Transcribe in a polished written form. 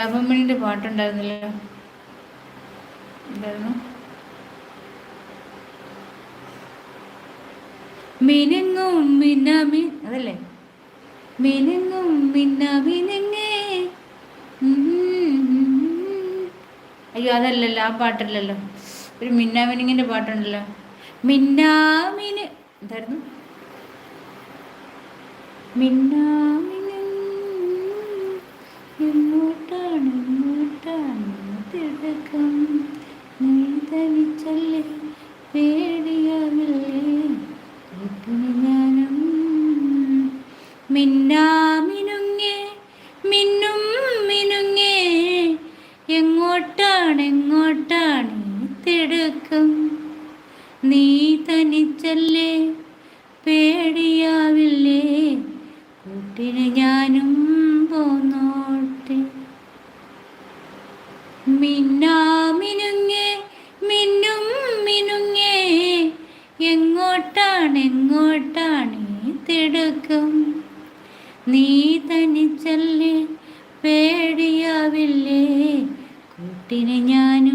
ലാഭമണിൻ്റെ പാട്ടുണ്ടായിരുന്നല്ലോ, എന്തായിരുന്നു? മിനുങ്ങും മിന്നാമി, അതല്ലേ? മിനുങ്ങും മിന്നാമിനുങ്ങേ. അയ്യോ അതല്ലല്ലോ, ആ പാട്ടല്ലല്ലോ. ഒരു മിന്നാമിനുങ്ങിൻ്റെ പാട്ടുണ്ടല്ലോ, മിന്നാമിന്, എന്തായിരുന്നു? മിന്നാമിനു എങ്ങോട്ടാണ് എങ്ങോട്ടാണ് തിടക്കം, നീ തനിച്ചല്ലേ പേടിയാവില്ലേ കൂട്ടിന് ഞാനും. മിന്നാമിനുങ്ങേ മിന്നും മിനുങ്ങേ, എങ്ങോട്ടാണ് എങ്ങോട്ടാണ് തിടുക്കം, നീ തനിച്ചല്ലേ പേടിയാവില്ലേ കൂട്ടിന് ഞാനും പോന്നോട്ടെ. മിന്നാമിനുങ്ങേ മിന്നും മിനുങ്ങേ, എങ്ങോട്ടാണ് എങ്ങോട്ടാണ് തിടുക്കം, നീ തനിച്ചല്ലേ പേടിയാവില്ലേ കൂട്ടിന് ഞാനും